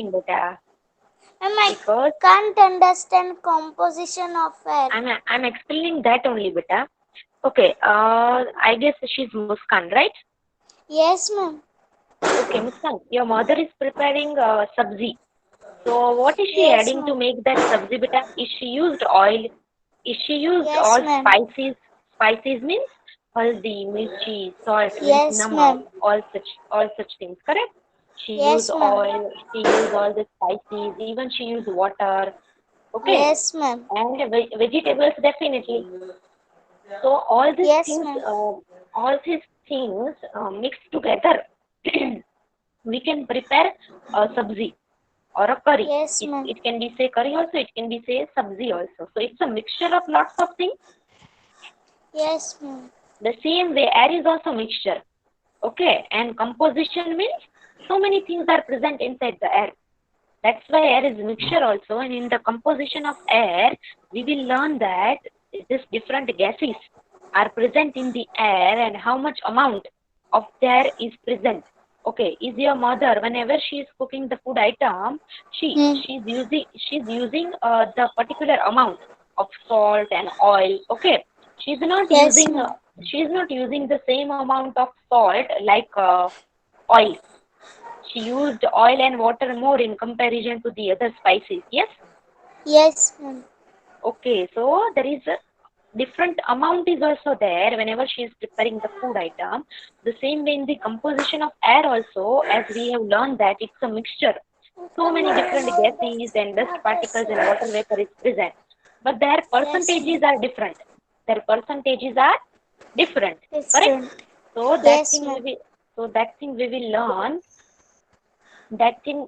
beta. I Because can't understand composition of air. I'm explaining that only beta. Okay, I guess she's Muskan, right? Yes, ma'am. Okay, Muskan, your mother is preparing sabzi. So what is she Yes, adding to ma'am. make that sabzi beta? Is she used oil? Is she used Yes, all ma'am. spices? Spices means haldi, mirchi, salt means Yes, namak, ma'am. all such things, correct? She used Yes, ma'am. oil, she used all the spices, even she used water, okay? Yes, ma'am. And vegetables definitely. So Yes, ma'am. all these things mixed together, we can prepare a sabzi or a curry. Yes, It, ma'am. it can be say curry also, it can be say sabzi also. So it's a mixture of lots of things. Yes, ma'am. The same way air is also mixture. Okay, and composition means so many things are present inside the air. That's why air is mixture also. And in the composition of air, we will learn that these different gases are present in the air and how much amount of there is present. Okay, is your mother whenever she is cooking the food item, Hmm. she's using the particular amount of salt and oil. Okay, she's not Yes, using ma'am. she's not using the same amount of salt like oil. She used oil and water more in comparison to the other spices. Yes? Yes, ma'am. Okay, so there is a different amount is also there whenever she is preparing the food item. The same way in the composition of air also, as we have learned that it's a mixture. So many different gases and dust particles and water vapor is present. But their Yes, percentages ma'am. are different. Their percentages are different. Correct? Different. So that Yes, thing we ma'am. will we will learn that thing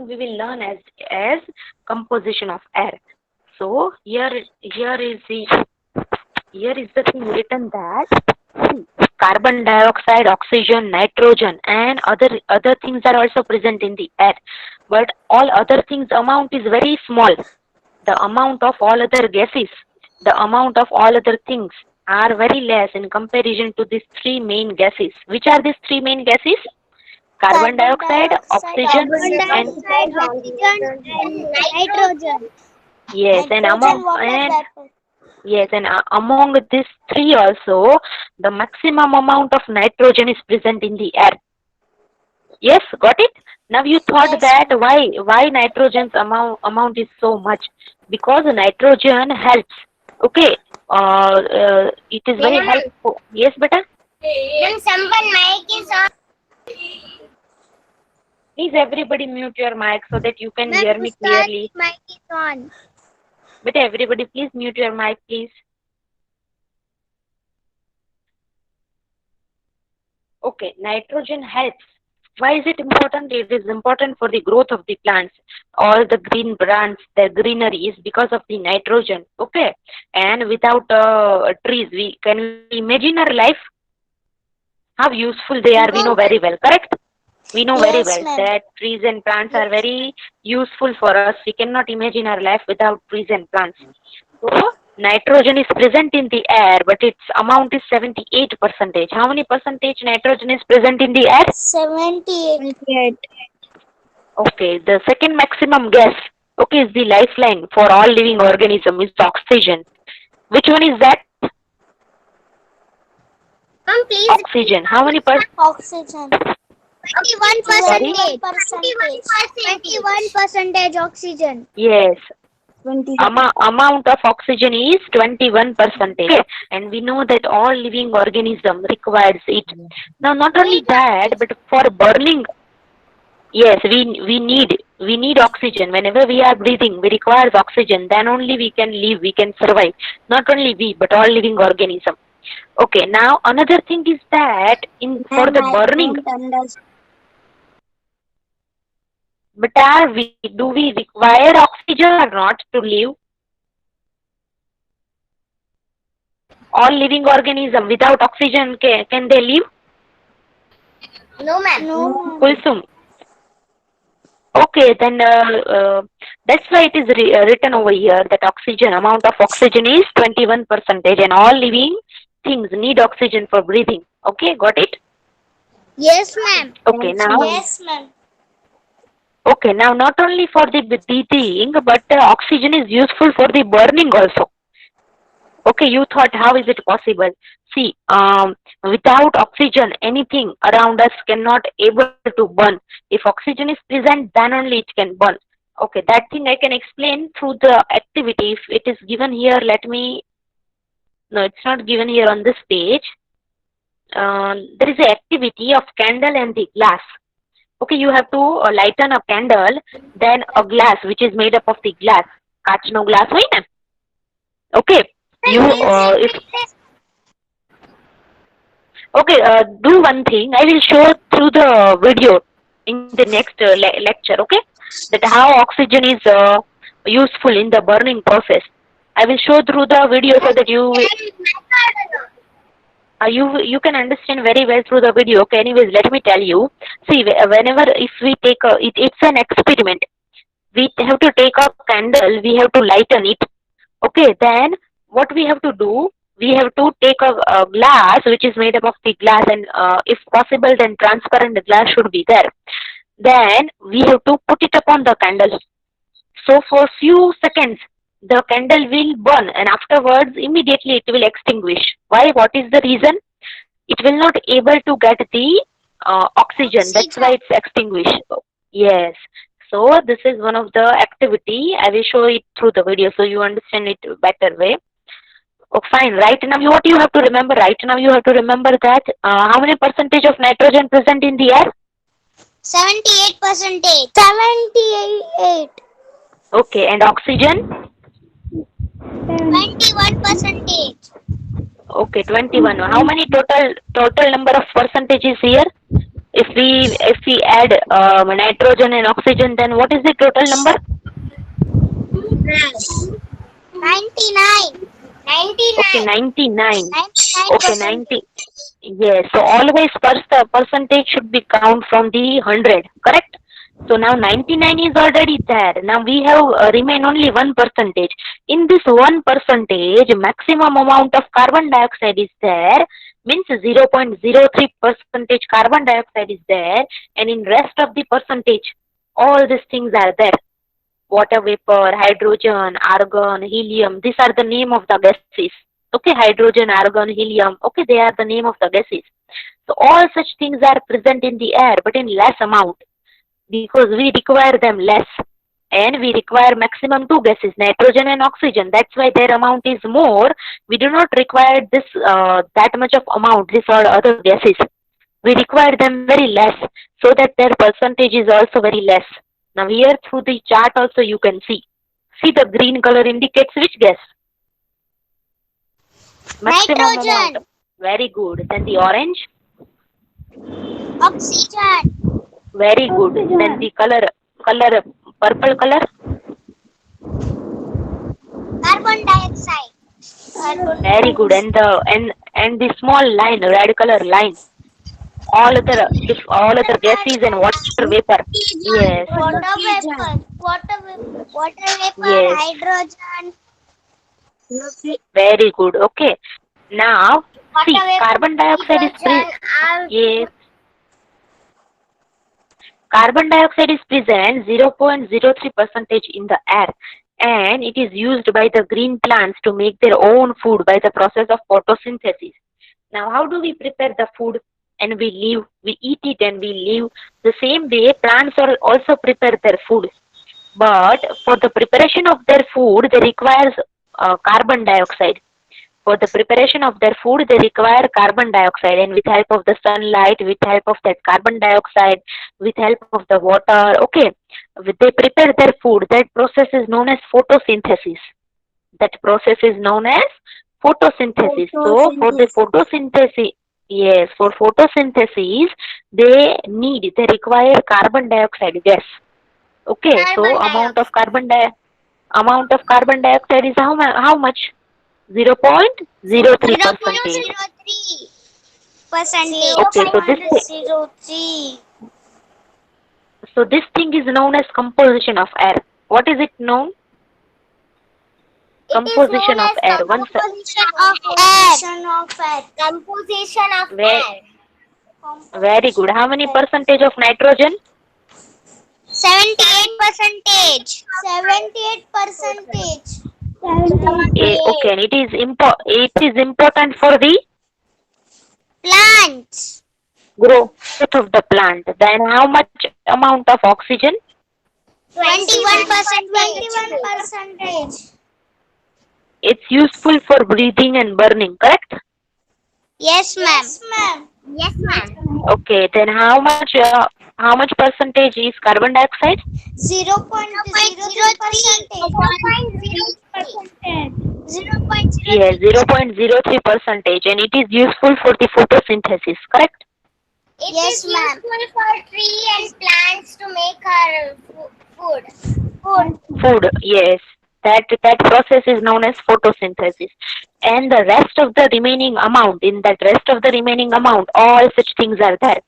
we will learn as composition of air. So here is the thing written that carbon dioxide, oxygen, nitrogen, and other things are also present in the air, but all other things amount is very small. The amount of all other gases, the amount of all other things are very less in comparison to these three main gases. Which are these three main gases? Carbon Carbon dioxide, dioxide, oxygen, Carbon and oxygen, dioxide, oxygen, and nitrogen. yes, and nitrogen, water vapor. among these three also, the maximum amount of nitrogen is present in the air. Yes, got it. Now you thought Yes, that ma'am. why nitrogen's amount is so much? Because nitrogen helps. Okay, it is very Neha ma'am, helpful. Yes, beta. when someone mic is on, Please everybody mute your mic so that you can ma'am, hear me Ustad clearly. mic is on. Beta, everybody please mute your mic, please. Okay, nitrogen helps. Why is it important? It is important for the growth of the plants. All the green plants, the greenery is because of the nitrogen. Okay, and without trees, we imagine our life how useful they are. We know No very ma'am. well, correct? We know very Yes, well ma'am. that trees and plants are Yes. very useful for us. We cannot imagine our life without trees and plants. So nitrogen is present in the air, but its amount is 78 percentage. How many percentage nitrogen is present in the air? 78. 28. Okay, the second maximum gas, okay, is the lifeline for all living organism is oxygen. Which one is that? Ma'am, please repeat. Oxygen. How many Oxygen. 21 sorry? Twenty-one percentage. percentage. 21 percentage oxygen. Yes. 21. Amount of oxygen is 21 percentage. Okay. And we know that all living organism requires it. Now, not only Need that, oxygen. but for burning, yes, we need oxygen. Whenever we are breathing, we require oxygen. Then only we can live, we can survive. Not only we, but all living organism. Okay, now another thing is that in for Ma'am, the I burning, don't understand. but do we require oxygen or not to live? All living organism without oxygen can they live? No ma'am. No, No. ma'am. Kulsum. Okay, then that's why it is written over here that oxygen amount of oxygen is 21 percentage, and all living things need oxygen for breathing. Okay, got it? Yes ma'am. Okay, Yes now ma'am. Yes, ma'am. Okay, now not only for the breathing, but oxygen is useful for the burning also. Okay, you thought how is it possible? See, without oxygen, anything around us cannot able to burn. If oxygen is present, then only it can burn. Okay, that thing I can explain through the activity. If it is given here, let me. No, it's not given here on this page. There is an activity of candle and the glass. Okay, you have to lighten a candle, then a glass which is made up of the glass. કાચનો glass હોય ને? Okay, you if okay, do one thing. I will show through the video in the next lecture. Okay, that how oxygen is useful in the burning process. I will show through the video so that you can understand very well through the video. Okay, anyways, let me tell you. See, whenever if we take it's an experiment. We have to take a candle. We have to lighten it. Okay, then what we have to do? We have to take a glass which is made up of the glass, and if possible, then transparent glass should be there. Then we have to put it upon the candle. So for few seconds, the candle will burn, and afterwards, immediately it will extinguish. Why? What is the reason? It will not able to get the oxygen. That's why it's extinguished. Yes. So this is one of the activity. I will show it through the video so you understand it better way. Oh, fine. Right now, what you have to remember? Right now, you have to remember that how many percentage of nitrogen present in the air? 78%. 78. Okay, and oxygen? 21%. Okay, 21. How many total number of percentages here? If we add nitrogen and oxygen, then what is the total number? 99. Okay, 99. 99%. Okay, 90. Yes. So always percentage should be count from the 100. Correct. So now 99 is already there. Now we have remain only 1%. In this 1%, maximum amount of carbon dioxide is there. Means 0.03 percentage carbon dioxide is there, and in rest of the percentage, all these things are there. Water vapor, hydrogen, argon, helium. These are the name of the gases. Okay, hydrogen, argon, helium. Okay, they are the name of the gases. So all such things are present in the air, but in less amount, because we require them less, and we require maximum two gases, nitrogen and oxygen. That's why their amount is more. We do not require this that much of amount, this or other gases. We require them very less, so that their percentage is also very less. Now here through the chart also you can see. See, the green color indicates which gas? Maximum Nitrogen. amount. Very good. Then the orange? Oxygen. Very good. Then the color purple color? Carbon dioxide. Very good. And the small line, red color line. All other gases and water vapor. Yes. Water vapor. Yes. Hydrogen. Very good. Okay. Now, see, Water vapor, carbon dioxide is hydrogen, yes. Carbon dioxide is present 0.03% in the air, and it is used by the green plants to make their own food by the process of photosynthesis. Now, how do we prepare the food? And we live, we eat it and we live. The same way, plants also prepare their food. But for the preparation of their food, they require carbon dioxide. For the preparation of their food, they require carbon dioxide, and with help of the sunlight, with help of that carbon dioxide, with help of the water, okay, they prepare their food. That process is known as photosynthesis. That process is known as photosynthesis. So, for the photosynthesis, yes, for photosynthesis, they require carbon dioxide gas. Okay, so amount of carbon dioxide is how much? 0.03%. 0.03%. Okay, so this thing is known as composition of air. What is it known? Composition of air. Composition of air. Very good. How many percentage of nitrogen? 78%. 78%. Okay, and it is important for the Plants. growth of the plant. Then how much amount of oxygen? 21%. 21%. It's useful for breathing and burning, correct? Yes, ma'am. Yes, ma'am. Yes, ma'am. Okay, then how much percentage is carbon dioxide? 0.03%. 0.03. Yes, 0.03%, and it is useful for the photosynthesis, correct? It Yes, is ma'am. useful for tree and plants to make our food. Food, yes. That process is known as photosynthesis. And the rest of the remaining amount, all such things are there.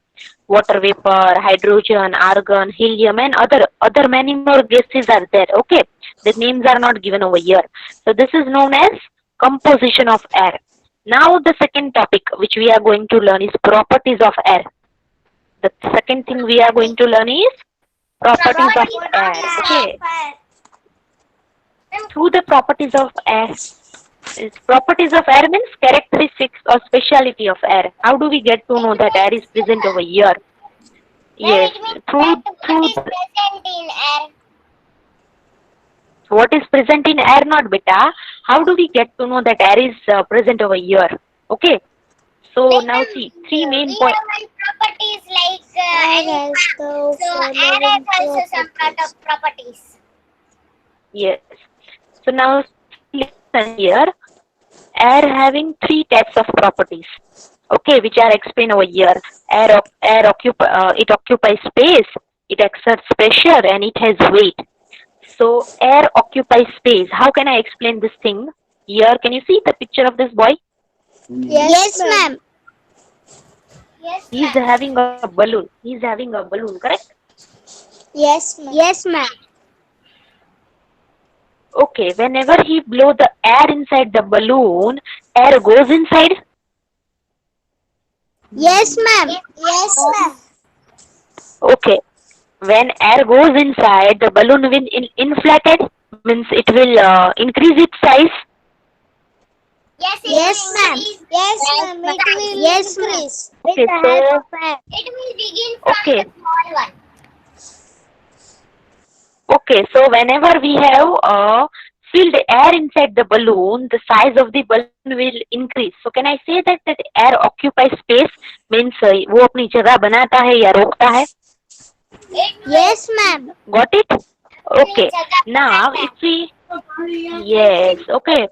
Water vapor, hydrogen, argon, helium, and other many more gases are there. Okay, the names are not given over here. So this is known as composition of air. Now the second topic which we are going to learn is properties of air. The second thing we are going to learn is properties of air. Okay, through the properties of air. Properties of air means characteristics or speciality of air. How do we get to know that air is present over here? Yes, Then it means through that what is present in air. what is present in air, not beta. How do we get to know that air is present over here? Okay. So Like now see three main we points. have properties like Air has the so air following has also some properties. properties. Yes. So now listen here. Air having three types of properties. Okay, which are explained over here. It occupies space. It exerts pressure and it has weight. So air occupies space. How can I explain this thing? Here, can you see the picture of this boy? Yes, ma'am. Yes, He's ma'am. having a balloon. He's having a balloon, correct? Yes, ma'am. Yes, ma'am. Okay, whenever he blow the air inside the balloon, air goes inside. Yes, ma'am. Yes, ma'am. Okay, when air goes inside, the balloon will inflated, means it will increase its size. Yes, Yes, ma'am. increase. Yes, ma'am. It will Yes, ma'am. increase. Okay, so It will begin from okay, the small one. okay, so whenever we have filled air inside the balloon, the size of the balloon will increase. So can I say that air occupies space, means वो अपनी जगह बनाता है या रोकता है? It will Yes, ma'am. Got it? Okay. Now if we yes, okay.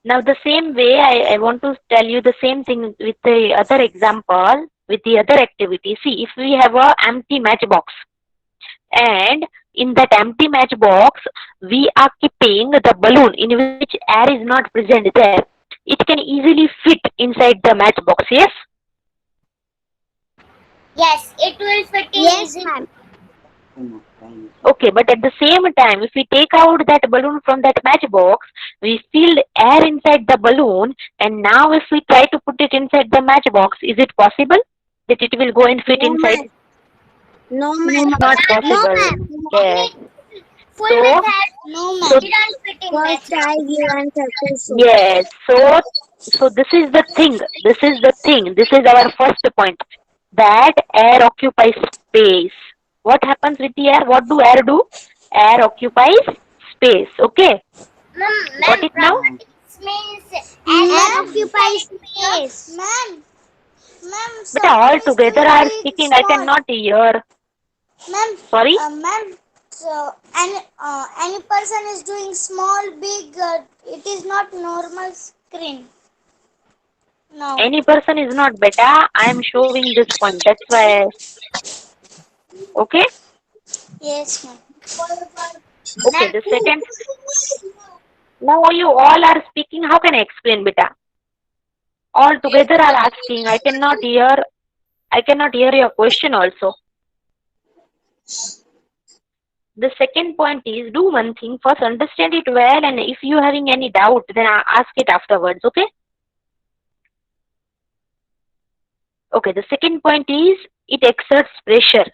Now the same way I want to tell you the same thing with the other example, with the other activity. See, if we have a empty matchbox and in that empty matchbox we are keeping the balloon in which air is not present there, it can easily fit inside the matchbox. Yes? Yes, it will fit in Yes, easily. ma'am. Okay, but at the same time, if we take out that balloon from that matchbox, we filled air inside the balloon, and now if we try to put it inside the matchbox, is it possible that it will go and fit No, inside? ma'am. No, ma'am. Not No, possible. ma'am. Yes. Full So- with air. No, So- ma'am. It don't fit in First, matchbox. I give answer to show. Yes. So this is the thing. This is our first point. That air occupies space. What happens with the air? What do air do? Air occupies space. Okay. Got it now? Properties means Air occupies space. Ma'am. Ma'am. But all together are speaking. I cannot hear. Ma'am. Sorry. Ma'am. So, any person is doing small, big. It is not normal screen. No. Any person is not beta. I am showing this point. That's why. Okay. Yes, ma'am. Okay. The second. Now you all are speaking. How can I explain beta? All together are asking. I cannot hear your question also. The second point is, do one thing. First, understand it well, and if you having any doubt, then ask it afterwards. Okay. Okay. The second point is, it exerts pressure.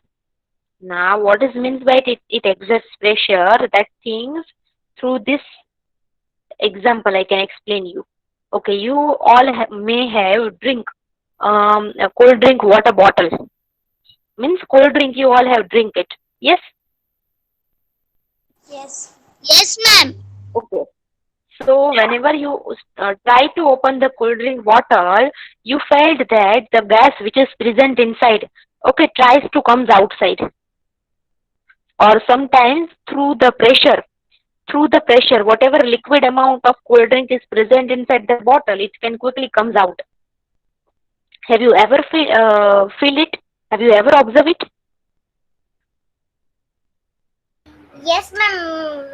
Now, what is means by it exerts pressure? That things through this example I can explain you. Okay, you all may have drink a cold drink water bottle. Means cold drink you all have drink it. Yes. Yes. Yes, ma'am. Okay. So whenever you try to open the cold drink bottle, you felt that the gas which is present inside, okay, tries to comes outside. Or sometimes through the pressure, whatever liquid amount of cold drink is present inside the bottle, it can quickly comes out. Have you ever feel it? Have you ever observed it? Yes, ma'am.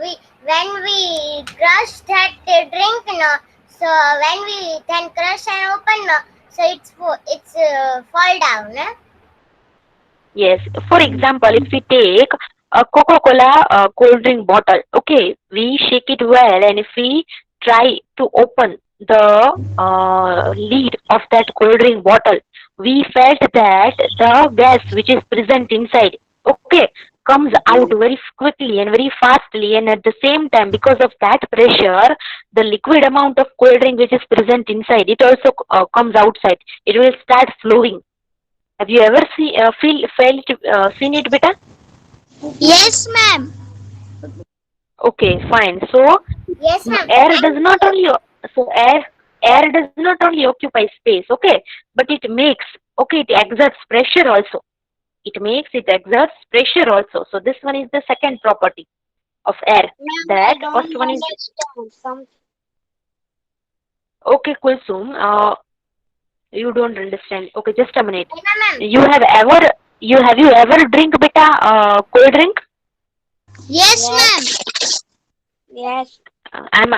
When we crush that drink, no. So when we then crush and open, no. So it's fall down, no? Yes. For example, if we take a Coca-Cola cold drink bottle, okay, we shake it well, and if we try to open the lid of that cold drink bottle, we felt that the gas which is present inside, okay, comes out very quickly and very fastly, and at the same time, because of that pressure, the liquid amount of cold drink which is present inside, it also comes outside. It will start flowing. Have you ever seen it, beta? Yes, ma'am. Okay, fine. So Yes, ma'am. air does not only so air does not only occupy space, okay, but it makes okay it exerts pressure also. It exerts pressure also. So this one is the second property of air. Ma'am, I That don't first one is understand. okay, Kulsum. You don't understand. Okay, just a minute. Yes, ma'am. You ever drink beta cold drink? Yes, ma'am. Yes. I'm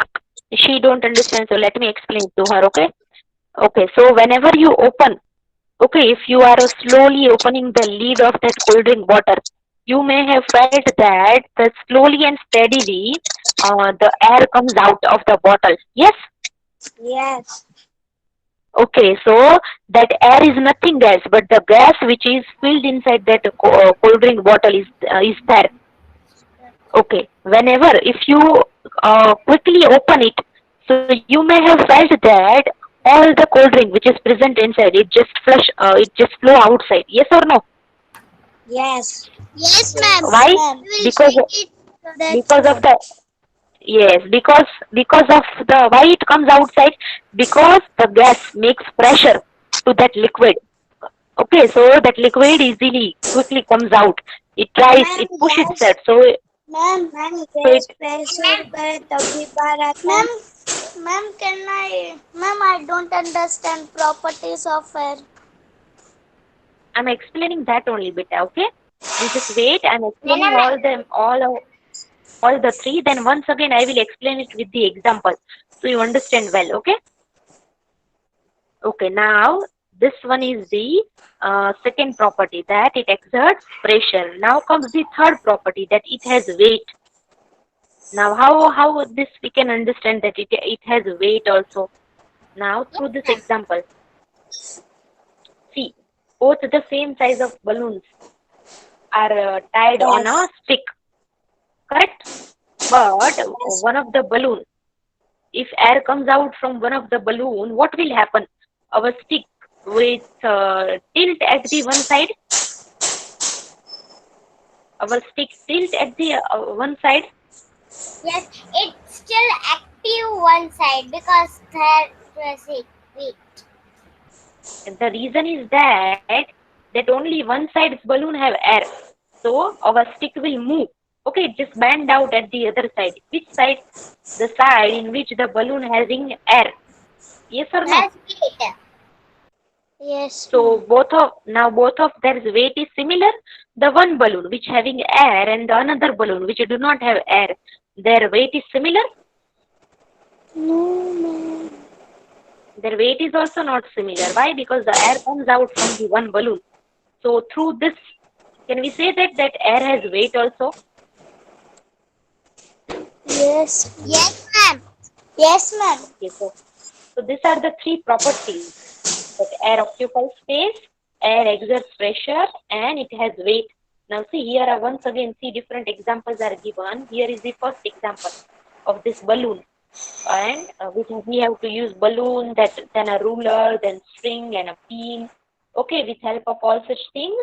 she don't understand, so let me explain to her. Okay, so whenever you open, okay, if you are slowly opening the lid of that cold drink bottle, you may have felt that slowly and steadily the air comes out of the bottle. Yes. Yes. Okay, so that air is nothing else but the gas which is filled inside that cold drink bottle is there. Okay, whenever if you quickly open it, so you may have felt that all the cold drink which is present inside it just flow outside. Yes or no? Yes. Yes, ma'am. Yes, Why? ma'am. We will Because shake it. That's because of right. the yes because of the why it comes outside, because the gas makes pressure to that liquid. Okay, so that liquid easily quickly comes out. It tries, ma'am it pushes gas itself. Ma'am So gas it pressure पे तभी बाहर आता है ma'am can I don't understand properties of air. I'm explaining that only bit, okay? You just wait. I'm No, no, explaining ma'am. all the three. Then once again, I will explain it with the example, so you understand well. Okay? Okay. Now this one is the second property, that it exerts pressure. Now comes the third property, that it has weight. Now how this we can understand that it has weight also. Now Yes, through this ma'am. example, see, both the same size of balloons are tied on a Yes. stick, correct? But one of the balloon, if air comes out from one of the balloon, what will happen? Our stick with tilt at the one side. Our stick tilt at the one side. Yes, it's still active one side because there was it. Wait. And the reason is that only one side's balloon have air. So our stick will move. Okay, it just bend out at the other side. Which side? The side in which the balloon having air. Yes or no? That's it. Yes. So both of their weight is similar. The one balloon which having air and the another balloon which do not have air, their weight is similar. No, ma'am. Their weight is also not similar. Why? Because the air comes out from the one balloon. So through this, can we say that air has weight also? Yes. Yes, ma'am. Yes, ma'am. Okay, so these are the three properties, that air occupies space, air exerts pressure, and it has weight. Now see, here are once again see different examples are given. Here is the first example of this balloon, and we have to use balloon, that then a ruler, then string and a pin. Okay, with help of all such things,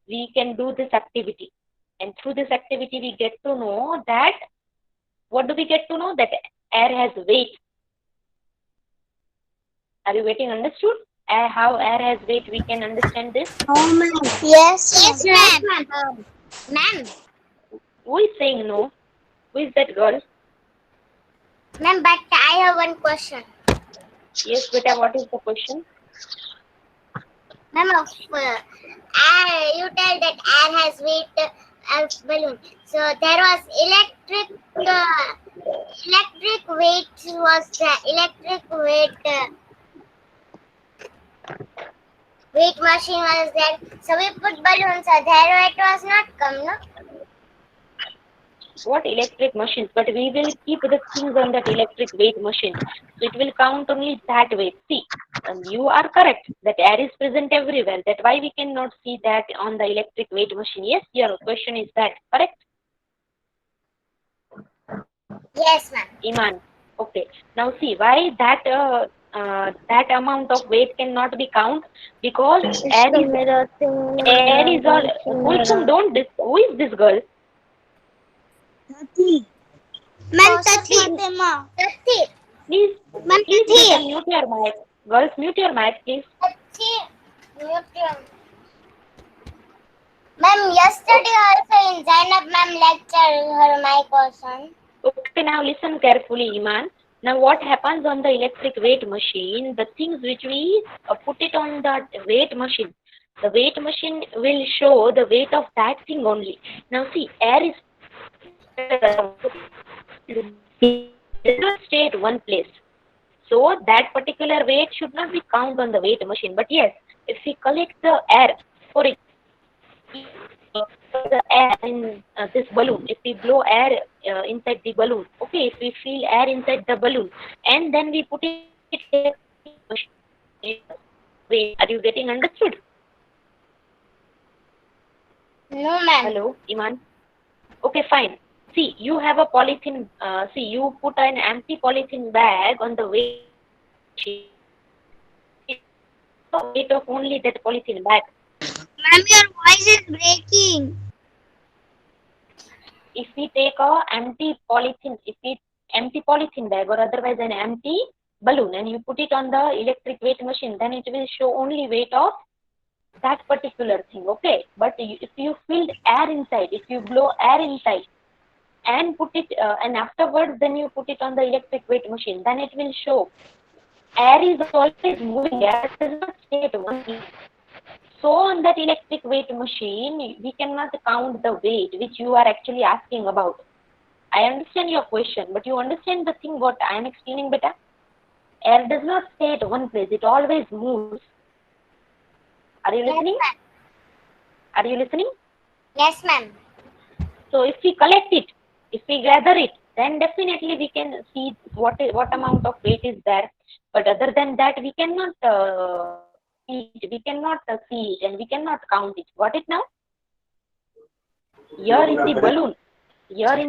we can do this activity, and through this activity we get to know that, what do we get to know? That air has weight. Are you getting understood? How air has weight, we can understand this. Yes, Yes, ma'am. Ma'am, Who is saying no? Who is that girl? ma'am, but I have one question. Yes, beta, what is the question? Ma'am, air, you tell that air has weight of balloon. So there was electric weight was the electric weight machine was there. So we put balloons. So their weight was not come, no? What electric machines? But we will keep the things on that electric weight machine. So it will count only that weight. See, and you are correct that air is present everywhere. That why we cannot see that on the electric weight machine. Yes, your question is that correct? Yes, ma'am. Iman. Okay. Now see why that that amount of weight cannot be counted, because air is all. Kulsum, don't this. Who is this girl? Ma'am, Fatima. Please, Ma'am, please, beta, mute your mic. Girls, mute your mic, please. Ma'am, yesterday also in Zainab ma'am lecture, her mic was on. Okay, now listen carefully, Iman. Now what happens on the electric weight machine, the things which we put it on the weight machine, the weight machine will show the weight of that thing only. Now see, air is does not stay at one place. So that particular weight should not be counted on the weight machine. But yes, if we collect the air, for the air in this balloon, if we blow air inside the balloon, okay, if we feel air inside the balloon, and then we put it in the machine, wait, are you getting understood? No, ma'am. Hello, Iman? Okay, fine. See, you have a polythene, see, you put an empty polythene bag on the weight machine. Weight of only that polythene bag. Ma'am, your voice is breaking. If we take a empty polythene bag or otherwise an empty balloon and you put it on the electric weight machine, then it will show only weight of that particular thing, okay? But if you fill air inside, if you blow air inside and put it and afterwards then you put it on the electric weight machine, then it will show air is always moving, air does not stay at one place. So on that electric weight machine, we cannot count the weight which you are actually asking about. I understand your question, but you understand the thing what I am explaining better? Air does not stay at one place, it always moves. Are you listening? Yes, Are you listening? yes, ma'am. So if we collect it, if we gather it, then definitely we can see what amount of weight is there. But other than that, we cannot see it, and we cannot count it. Got it now? Here in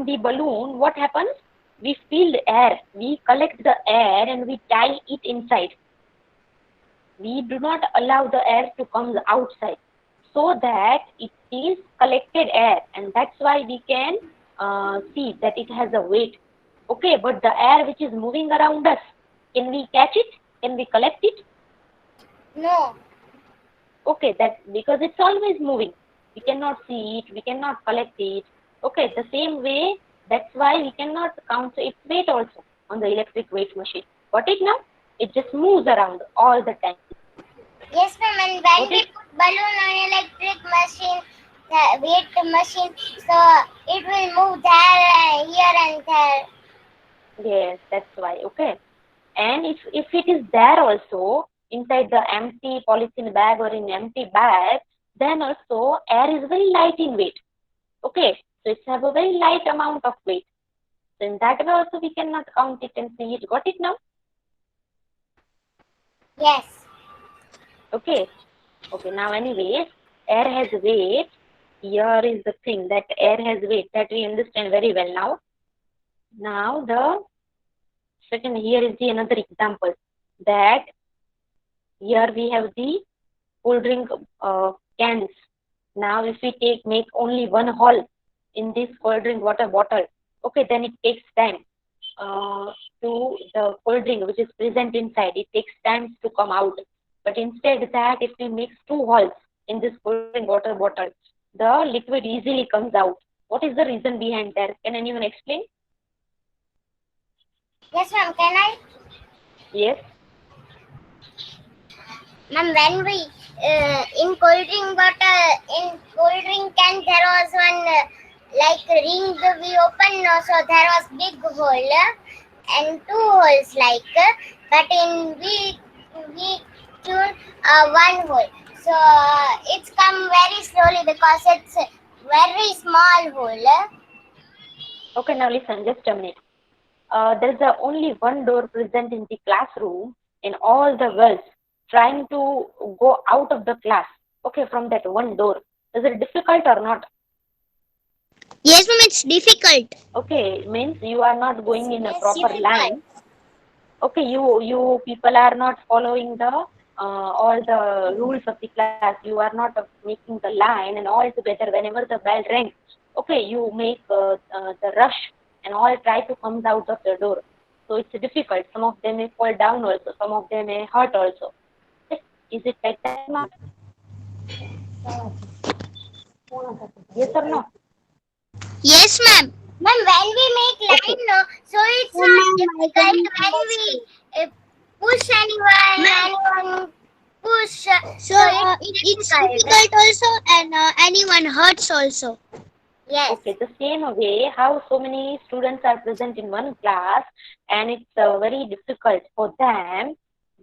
the balloon, what happens? We fill the air, we collect the air and we tie it inside. We do not allow the air to come outside, so that it is collected air, and that's why we can see that it has a weight. Okay, but the air which is moving around us, can we catch it? Can we collect it? No. Okay, that because it's always moving. We cannot see it, we cannot collect it. Okay, the same way, that's why we cannot count its weight also on the electric weight machine. Got it now? It just moves around all the time. Yes, ma'am. And when Okay. we put balloon on electric machine, the weight machine, so it will move there, here and there. Yes, that's why. Okay. And if it is there also inside the empty polythene bag or in empty bag, then also air is very light in weight. Okay. So it's have a very light amount of weight. So in that way also we cannot count it and see it. Got it now? Yes. Okay. Okay. Now anyways, air has weight. here is the thing that air has weight, that we understand very well now. Now the second, here is the another example, that here we have the cold drink cans. Now if we make only one hole in this cold drink water bottle, okay, then it takes time to the cold drink which is present inside. It takes time to come out. But instead that if we make two holes in this cold drink water bottle, the liquid easily comes out. What is the reason behind that? Can anyone explain? Yes, ma'am. Can I? Yes. Ma'am, when we in cold drink can there was one like ring we open, so there was big hole and two holes but in we tune one hole, so it's come very slowly because it's a very small hole. Okay, now listen, just a minute. There's only one door present in the classroom, and all the girls trying to go out of the class, okay, from that one door. Is it difficult or not? Yes, ma'am, it's difficult. Okay, means you are not going in a Yes, proper difficult. line. Okay, you people are not following the all the rules of the class. You are not making the line, and all together whenever the bell rings, okay, you make the rush and all try to come out of the door. So it's difficult. Some of them may fall down also. Some of them may hurt also. Okay. Is it like that, Mark? Yes or no? Yes, ma'am. Ma'am, when we make Okay. line, no, so it's not difficult when we push anyone push. So It's it's difficult. difficult also, and anyone hurts also. Yes. Okay, the same way how so many students are present in one class, and it's very difficult for them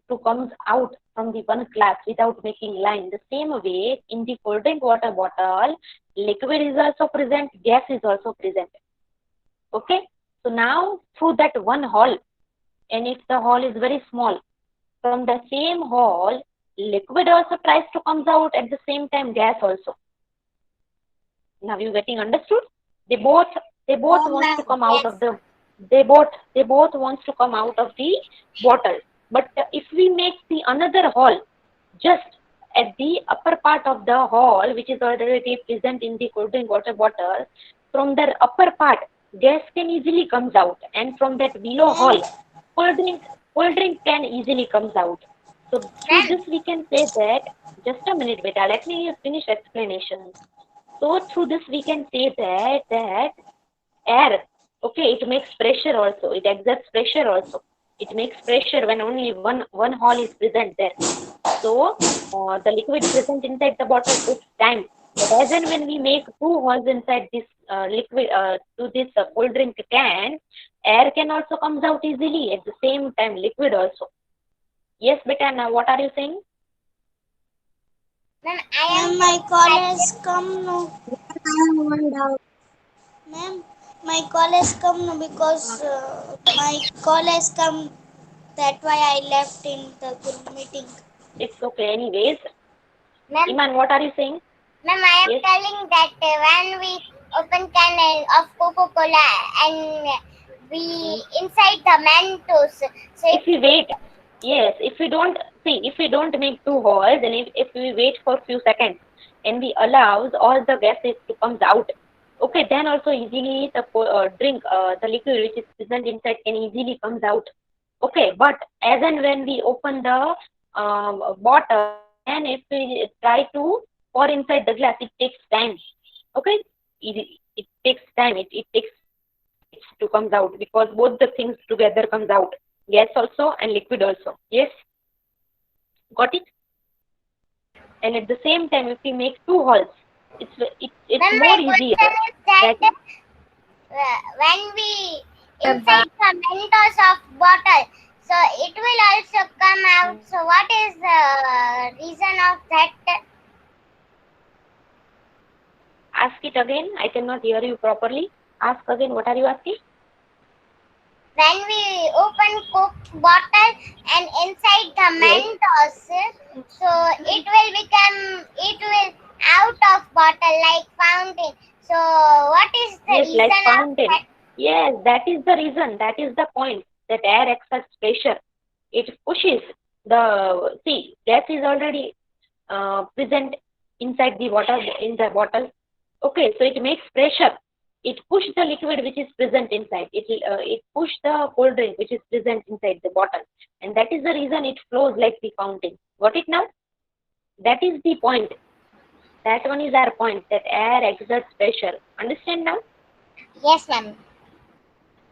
to come out from the one class without making line. The same way in the cold drink water bottle, liquid is also present, gas is also present. Okay, so now through that one hole, and if the hole is very small, from the same hole, liquid also tries to comes out, at the same time gas also. Now you getting understood? They both wants to come out of the they both wants to come out of the bottle. But if we make the another hole just at the upper part of the hole, which is already present in the cold drink water bottle, from the upper part gas can easily comes out, and from that below hole cold drink can easily comes out. So through this we can say that, just a minute beta, let me finish explanation. So through this we can say that air, okay, it makes pressure also. It exerts pressure also. It makes pressure when only one hole is present there. So the liquid present inside the bottle takes time. But as and when we make two holes inside this liquid to this cold drink can, air can also comes out easily. At the same time, liquid also. Yes, beta. Now what are you saying? Ma'am, I am My call has come now. Ma'am, my call has come now because my call has come. That's why I left in the group meeting. It's okay. Anyways, ma'am, Iman, what are you saying? ma'am, I am Yes. telling that when we open can of Coca-Cola and we inside the Mentos, so If we wait, yes, if we don't see, if we don't make two holes, and if we wait for a few seconds and we allows all the gases to comes out, okay, then also easily the drink, the liquid which is present inside can easily comes out. Okay, but as and when we open the bottle, and if we try to pour inside the glass, it takes time. Okay, it takes time. It takes to comes out, because both the things together comes out, gas also and liquid also. Yes, got it? And at the same time, if we make two holes, it's ma'am, more my easier. question is that That when we inside the Mentos of bottle, so it will also come out. So what is the reason of that? ask it again. I cannot hear you properly. Ask again. What are you asking? When we open Coke bottle and inside the Yes. Mentos, so it will out of bottle like fountain. So what is the Yes, like reason of fountain. that? Yes, that is the reason. That is the point. That air exerts pressure. It pushes the, see, gas is already present inside the water, in the bottle. Okay, so it makes pressure. It push the liquid which is present inside. It push the cold drink which is present inside the bottle, and that is the reason it flows like the fountain. Got it now? That is the point. That one is our point. That air exerts pressure. Understand now? Yes, ma'am.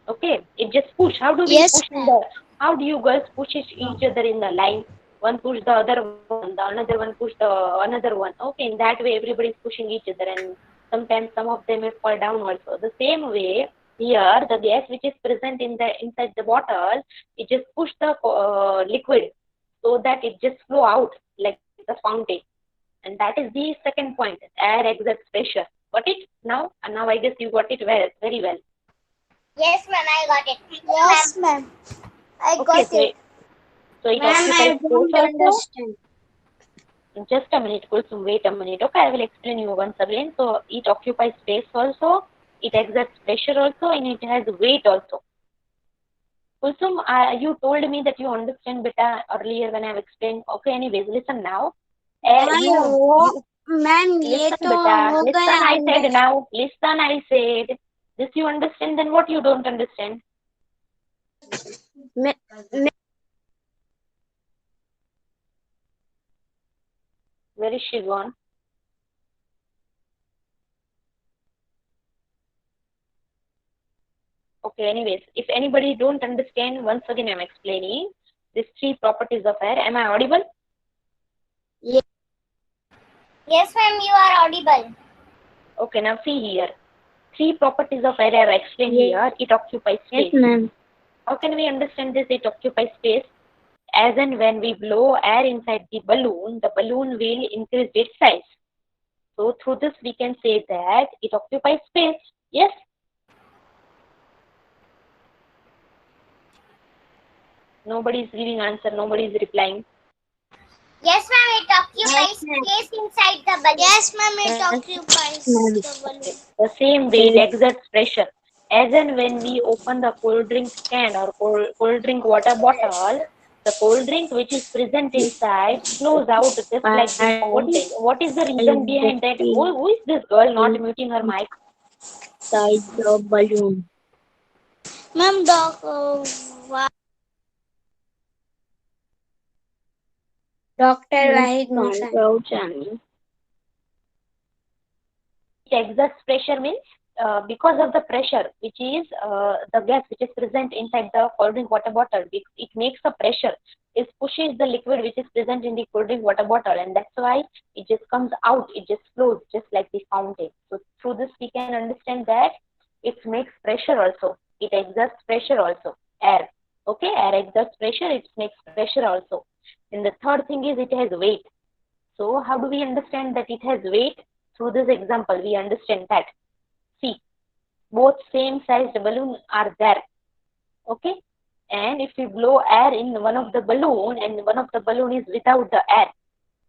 Okay, it just push. How do we Yes, push in ma'am. the? How do you girls push each other in the line? One push the other one, the another one push the another one. Okay, in that way everybody is pushing each other, and sometimes some of them may fall down also. The same way here, the gas which is present in the inside the bottle, it just push the liquid so that it just flow out like the fountain, and that is the second point. Air exerts pressure. Got it now? And now I guess you got it well, very well. Yes, ma'am, I got it. Thank you, Yes, ma'am. ma'am. I Okay, got it. so it Ma'am, occupies I space don't also. understand. Just a minute, Kulsum, wait a minute. Okay, I will explain you once again. So it occupies space also, it exerts pressure also, and it has weight also. Kulsum, you told me that you understand better earlier when I have explained. Okay, anyways, listen now. You ma'am ये listen तो beta. हो गया Listen, I said under now. Listen, I said. This you understand, then what you don't understand? मैं Where is she gone? Okay, anyways, if anybody don't understand, once again I'm explaining these three properties of air. Am I audible? Yes, ma'am, you are audible. Okay, now see here. Three properties of air I have explained here. It occupies yes space. Ma'am How can we understand this? It occupies space. As and when we blow air inside the balloon will increase its size. So through this we can say that it occupies space. Yes? Nobody is giving answer. Nobody is replying. Yes, ma'am, it occupies Yes, ma'am. space inside the balloon. yes ma'am it occupies the balloon. The same way it exerts pressure. As and when we open the cold drink can or cold drink water bottle, the cold drink which is present inside flows out just like the fountain. What is the reason behind that? Who is this girl not muting her mic? Inside the balloon. Ma'am, Dr. Wahid Musan. It exerts pressure means because of the pressure which is the gas which is present inside the cold drink water bottle, it makes a pressure. It pushes the liquid which is present in the cold drink water bottle, and that's why it just comes out. It just flows just like the fountain. So through this we can understand that it makes pressure also. It exerts pressure also. Air. Okay, air exerts pressure. It makes pressure also. And the third thing is it has weight. So how do we understand that it has weight? Through this example, we understand that. See, both same sized balloons are there. Okay? And if we blow air in one of the balloon and one of the balloon is without the air,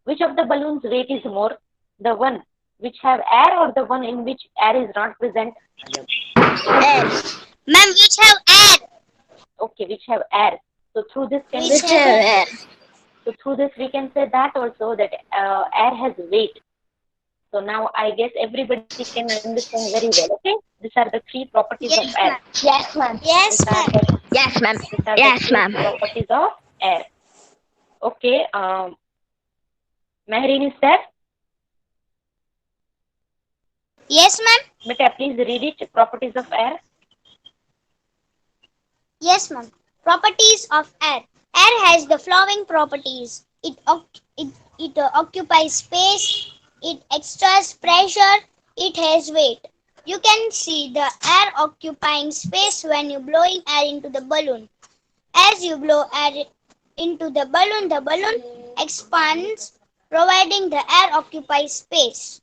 which of the balloons weight is more? The one which have air or the one in which air is not present? Air. Ma'am, which have air. Okay, which have air. So through this can Which have air. So through this we can say that also that air has weight. So now I guess everybody can understand very well. Okay, these are the three properties of air. Yes, ma'am. Yes, ma'am. Yes, ma'am. These are the three properties of air. Okay. Mehreen is there? Yes, ma'am. Beta, please read it. Properties of air. Yes, ma'am. Properties of air. Air has the flowing properties. It occupies space. It exerts pressure. It has weight. You can see the air occupying space when you blowing air into the balloon. As you blow air into the balloon expands, providing the air occupies space.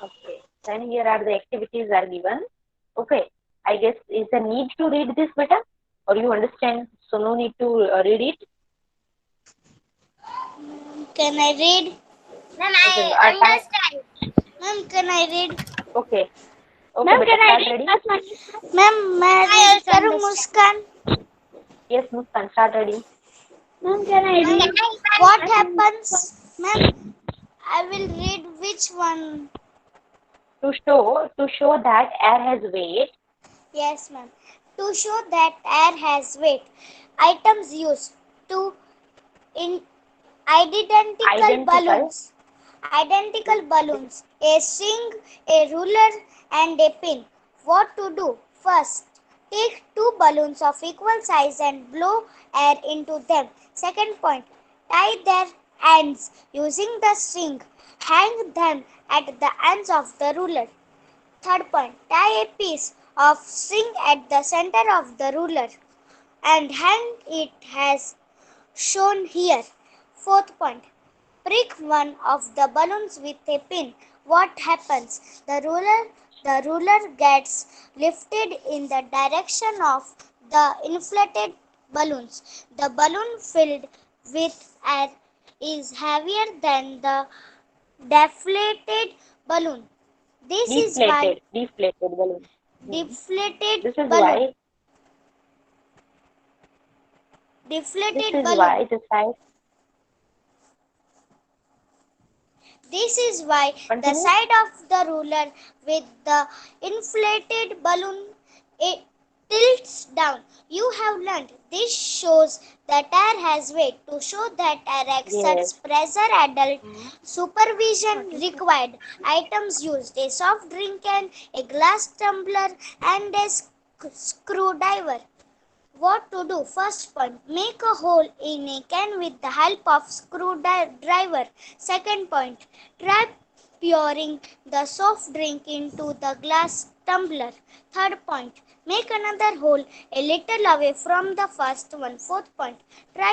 Okay. Then here are the activities are given. Okay. I guess is there need to read this, beta, or you understand? So no need to read it. Can I read? Ma'am, Okay, I our time. understand. Ma'am, can I read? Okay. Okay, Ma'am, beta, can I start read ready? plus minus? Ma'am, may I I read also Karu understand. Muskan? Yes, Muskan, start ready. Ma'am, can I Ma'am, read? what happens? Ma'am, I will read which one? To show that air has weight. Yes, ma'am. To show that air has weight, items used to in identical balloons. Identical balloons, a string, a ruler, and a pin. What to do? First, take two balloons of equal size and blow air into them. Second point, tie their ends using the string. Hang them at the ends of the ruler. Third point, tie a piece of string at the center of the ruler and hang it as shown here. Fourth point, prick one of the balloons with a pin. What happens? The ruler gets lifted in the direction of the inflated balloons. The balloon filled with air is heavier than the deflated balloon. This is why Deflated balloon. deflated This is balloon why deflated balloon the side. This is why the Continue. side of the ruler with the inflated balloon it tilts down. You have learned. This shows that air has weight. To show that air exerts pressure, adult supervision required. Items used: a soft drink can, a glass tumbler, and a screwdriver. What to do? First point, make a hole in a can with the help of screwdriver. Second point, try pouring the soft drink into the glass tumbler. Third point, make another hole a little away from the first one. Fourth point, try